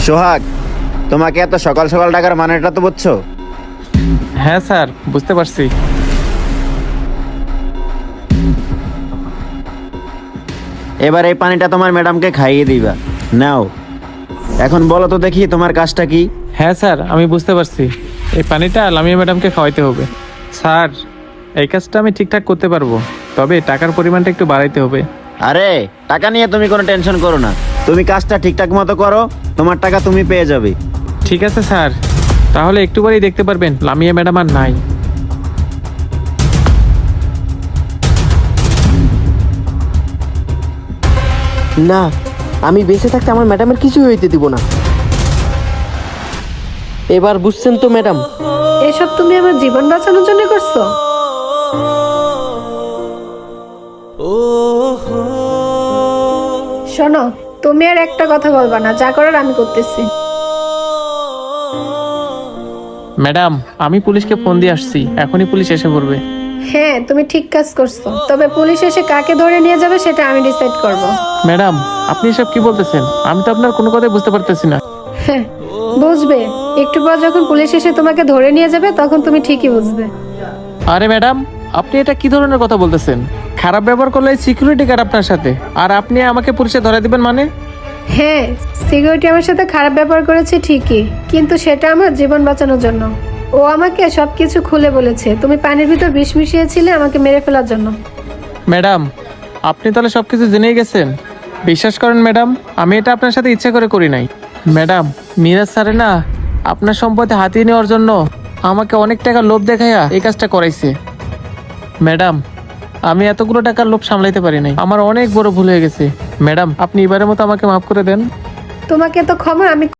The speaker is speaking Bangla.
সোহাগ, তোমাকে এত সকাল সকাল ডাকার মানেটা তো বুঝছো? হ্যাঁ স্যার, বুঝতে পারছি। এবার এই পানিটা তোমার ম্যাডামকে খাইয়ে দিবা। নাও, এখন বলো তো দেখি তোমার কাজটা কি? হ্যাঁ স্যার, আমি বুঝতে পারছি। এই পানিটা লামিয়া ম্যাডামকে খাওয়াইতে হবে। স্যার, এই কাজটা আমি ঠিকঠাক করতে পারবো, তবে টাকার পরিমাণটা একটু বাড়াইতে হবে। আরে, টাকা নিয়ে তুমি কোনো টেনশন করো না। তুমি কাজটা ঠিকঠাক মতো করো, তোমার টাকা তুমি পেয়ে যাবে। ঠিক আছে স্যার, তাহলে একটুবারই দেখতে পারবেন লামিয়া ম্যাডাম আর নাই। না, আমি বেঁচে থাকতে আমার ম্যাডামের কিছুই হইতে দিব না। এবার বুঝছেন তো ম্যাডাম? এসব তুমি আমার জীবন বাঁচানোর জন্য করছো? শোনো, তুমি আর একটা কথা বলবা না, যা করার আমি করতেছি। ম্যাডাম, আমি পুলিশকে ফোন দিয়ে আসছি, এখনই পুলিশ এসে পড়বে। হ্যাঁ, তুমি ঠিক কাজ করছো, তবে পুলিশ এসে কাকে ধরে নিয়ে যাবে সেটা আমি ডিসাইড করব। ম্যাডাম, আপনি এসব কি বলতেছেন? আমি তো আপনার কোনো কথাই বুঝতে পারতেছি না। হ্যাঁ, বুঝবে একটু পর যখন পুলিশ এসে তোমাকে ধরে নিয়ে যাবে তখন তুমি ঠিকই বুঝবে। আরে ম্যাডাম, আপনি এটা কি ধরনের কথা বলতেছেন? খারাপ ব্যবহার করলে সিকিউরিটি গার্ড আপনার সাথে, আর আপনি আমাকে পুলিশে ধরে দিবেন মানে? হ্যাঁ, সিকিউরিটি আমার সাথে খারাপ ব্যবহার করেছে ঠিকই, কিন্তু সেটা আমার জীবন বাঁচানোর জন্য। ও আমাকে সবকিছু খুলে বলেছে, তুমি পানির ভিতর বিষ মিশিয়েছিলে আমাকে মেরে ফেলার জন্য। ম্যাডাম, আপনি তাহলে সবকিছু জেনেই গেছেন। বিশ্বাস করেন ম্যাডাম, আমি এটা আপনার সাথে ইচ্ছা করে করি নাই। ম্যাডাম, মিরাজ স্যারে না আপনার সম্পত্তি হাতিয়ে নেওয়ার জন্য আমাকে অনেক টাকা লোভ দেখাইয়া এই কাজটা করাইছে। ম্যাডাম, আমি এতগুলো টাকার লোভ সামলাইতে পারি নাই, আমার অনেক বড় ভুল হয়ে গেছে। ম্যাডাম, আপনি এবারের মতো আমাকে মাফ করে দেন। তোমাকে তো ক্ষমা আমি